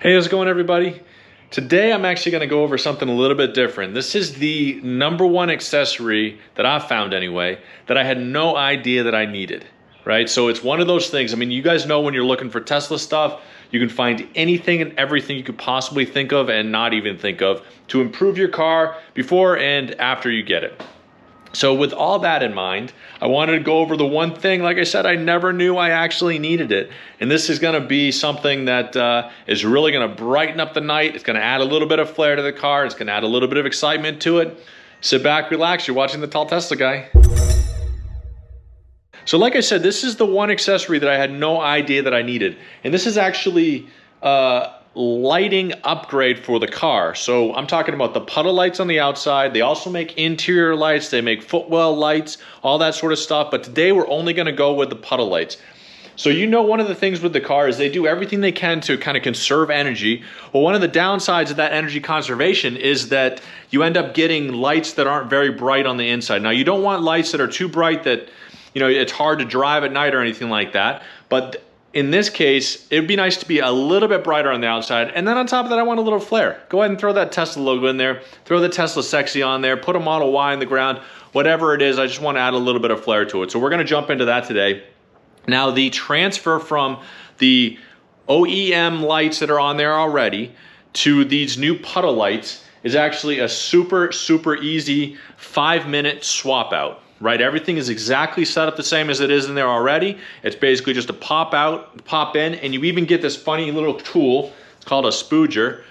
Hey, how's it going, everybody? Today I'm actually going to go over something a little bit different. This is the #1 accessory that I've found anyway, that I had no idea that I needed, right? So it's one of those things. I mean, you guys know when you're looking for Tesla stuff, you can find anything and everything you could possibly think of and not even think of to improve your car before and after you get it. So with all that in mind, I wanted to go over the one thing, like I said, I never knew I actually needed it. And this is gonna be something that is really gonna brighten up the night. It's gonna add a little bit of flair to the car. It's gonna add a little bit of excitement to it. Sit back, relax, you're watching the Tall Tesla Guy. So like I said, this is the one accessory that I had no idea that I needed. And this is actually lighting upgrade for the car. So I'm talking about the puddle lights on the outside. They also make interior lights. They make footwell lights, all that sort of stuff. But today we're only going to go with the puddle lights. So you know, one of the things with the car is they do everything they can to kind of conserve energy. Well, one of the downsides of that energy conservation is that you end up getting lights that aren't very bright on the inside. Now, you don't want lights that are too bright that, you know, it's hard to drive at night or anything like that. But in this case, it'd be nice to be a little bit brighter on the outside. And then on top of that, I want a little flair. Go ahead and throw that Tesla logo in there. Throw the Tesla Sexy on there. Put a Model Y in the ground. Whatever it is, I just want to add a little bit of flair to it. So we're going to jump into that today. Now, the transfer from the OEM lights that are on there already to these new puddle lights is actually a super, super easy 5-minute swap out. Right, everything is exactly set up the same as it is in there already. It's basically just a pop out, pop in, and you even get this funny little tool. It's called a spooger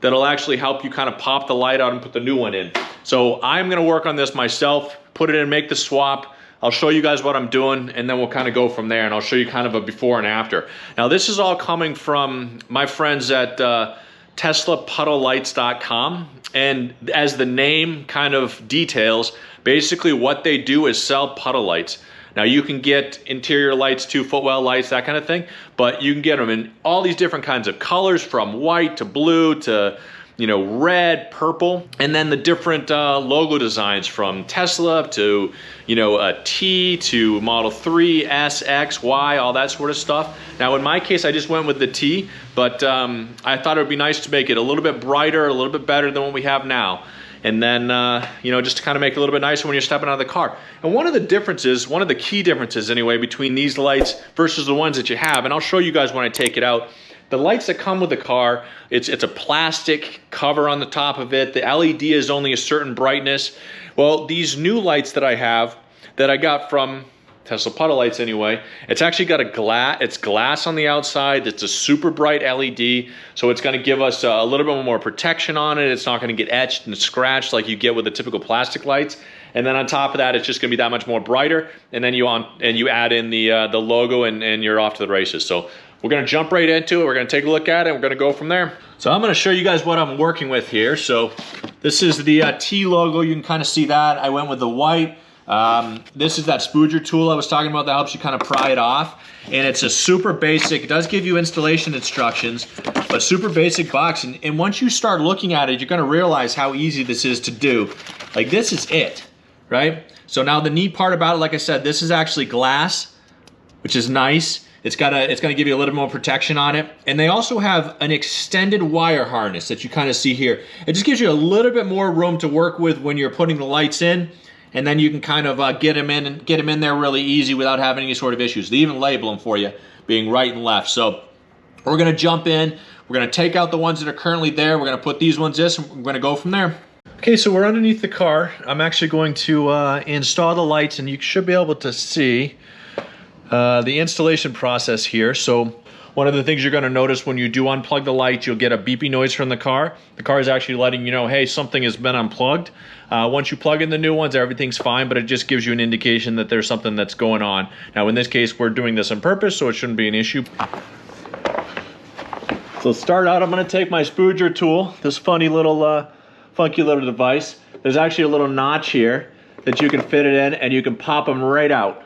that'll actually help you kind of pop the light out and put the new one in. So I'm gonna work on this myself, put it in, make the swap. I'll show you guys what I'm doing, and then we'll kind of go from there, and I'll show you kind of a before and after. Now, this is all coming from my friends at TeslaPuddleLights.com, and as the name kind of details, basically what they do is sell puddle lights. Now, you can get interior lights too, footwell lights, that kind of thing, but you can get them in all these different kinds of colors, from white to blue to, you know, red, purple, and then the different logo designs from Tesla to, you know, a T to Model 3, S, X, Y, all that sort of stuff. Now, in my case, I just went with the T, but I thought it would be nice to make it a little bit brighter, a little bit better than what we have now. And then, you know, just to kind of make it a little bit nicer when you're stepping out of the car. And one of the differences, one of the key differences anyway, between these lights versus the ones that you have, and I'll show you guys when I take it out, the lights that come with the car, it's a plastic cover on the top of it. The LED is only a certain brightness. Well, these new lights that I have, that I got from Tesla Puddle Lights anyway, it's actually got it's glass on the outside. It's a super bright LED, so it's going to give us a little bit more protection on it. It's not going to get etched and scratched like you get with the typical plastic lights. And then on top of that, it's just going to be that much more brighter. And then you add in the logo, and you're off to the races. So we're going to jump right into it. We're going to take a look at it. And we're going to go from there. So I'm going to show you guys what I'm working with here. So this is the T logo. You can kind of see that. I went with the white. This is that spooger tool I was talking about that helps you kind of pry it off. And it's a super basic, it does give you installation instructions, but super basic box. And once you start looking at it, you're going to realize how easy this is to do. Like, this is it, right? So now the neat part about it, like I said, this is actually glass, which is nice. It's going to give you a little more protection on it. And they also have an extended wire harness that you kind of see here. It just gives you a little bit more room to work with when you're putting the lights in. And then you can kind of get them in there really easy without having any sort of issues. They even label them for you, being right and left. So we're going to jump in. We're going to take out the ones that are currently there. We're going to put these ones in, and we're going to go from there. Okay, so we're underneath the car. I'm actually going to install the lights, and you should be able to see the installation process here. So one of the things you're going to notice when you do unplug the light, you'll get a beeping noise from the car. The car is actually letting you know, hey, something has been unplugged. Once you plug in the new ones, everything's fine, but it just gives you an indication that there's something that's going on. Now, in this case, we're doing this on purpose, so it shouldn't be an issue. So to start out, I'm going to take my spooger tool, this funny little, funky little device. There's actually a little notch here that you can fit it in, and you can pop them right out.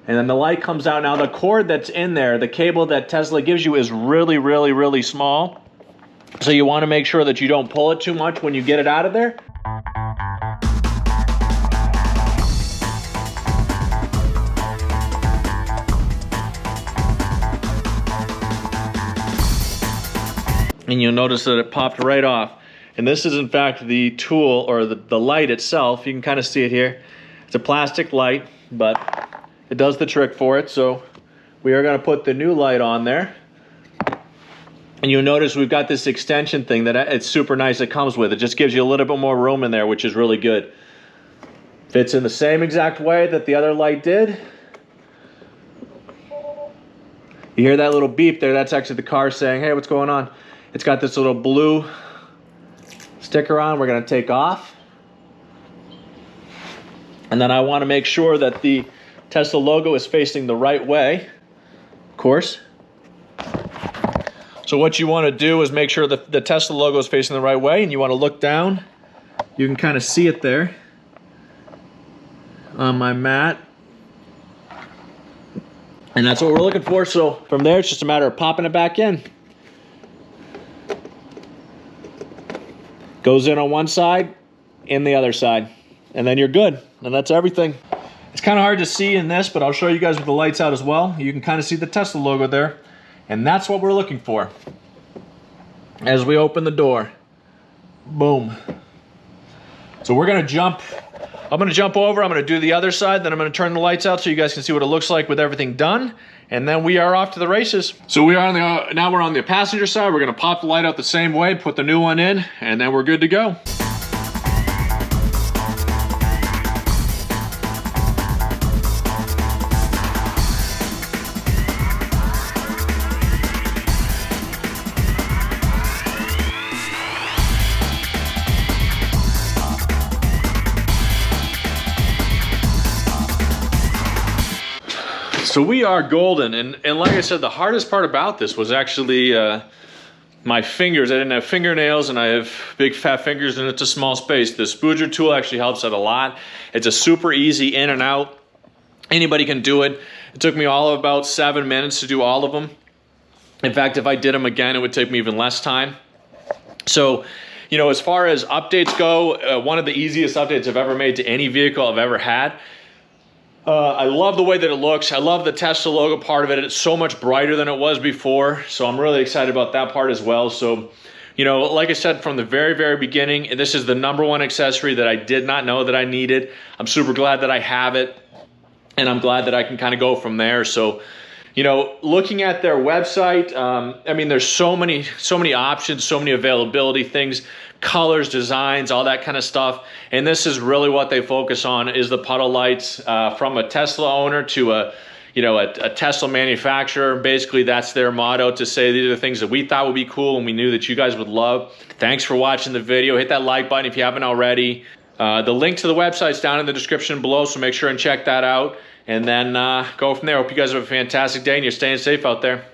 And then the light comes out. Now, the cord that's in there, the cable that Tesla gives you, is really, really, really small. So you want to make sure that you don't pull it too much when you get it out of there. and you'll notice that it popped right off. And this is in fact the tool, or the light itself. You can kind of see it here. It's a plastic light, but it does the trick for it. So we are going to put the new light on there. And you'll notice we've got this extension thing that it's super nice. It comes with it. Just gives you a little bit more room in there, which is really good. Fits in the same exact way that the other light did. You hear that little beep there? That's actually the car saying, hey, what's going on? It's got this little blue sticker on. We're going to take off. And then I want to make sure that the Tesla logo is facing the right way, of course. So what you want to do is make sure that the Tesla logo is facing the right way, and you want to look down. You can kind of see it there on my mat. And that's what we're looking for. So from there, it's just a matter of popping it back in. Goes in on one side, in the other side. And then you're good. And that's everything. It's kind of hard to see in this, but I'll show you guys with the lights out as well. You can kind of see the Tesla logo there. And that's what we're looking for. As we open the door. Boom. So we're going to jump. I'm going to jump over. I'm going to do the other side. Then I'm going to turn the lights out so you guys can see what it looks like with everything done. And then we are off to the races. So we are on the, now we're on the passenger side. We're going to pop the light out the same way, put the new one in, and then we're good to go. So we are golden, and like I said, the hardest part about this was actually my fingers. I didn't have fingernails, and I have big fat fingers, and it's a small space. The spooger tool actually helps out a lot. It's a super easy in and out. Anybody can do it. It took me all of about 7 minutes to do all of them. In fact, if I did them again, it would take me even less time. So, you know, as far as updates go, one of the easiest updates I've ever made to any vehicle I've ever had. I love the way that it looks. I love the Tesla logo part of it. It's so much brighter than it was before. So I'm really excited about that part as well. So, you know, like I said from the very, very beginning, this is the #1 accessory that I did not know that I needed. I'm super glad that I have it. And I'm glad that I can kind of go from there. So, you know, looking at their website, I mean, there's so many options, so many availability things, colors, designs, all that kind of stuff. And this is really what they focus on, is the puddle lights from a Tesla owner to a Tesla manufacturer. Basically, that's their motto, to say these are the things that we thought would be cool and we knew that you guys would love. Thanks for watching the video. Hit that like button if you haven't already. The link to the website's down in the description below, so make sure and check that out. And then go from there. Hope you guys have a fantastic day and you're staying safe out there.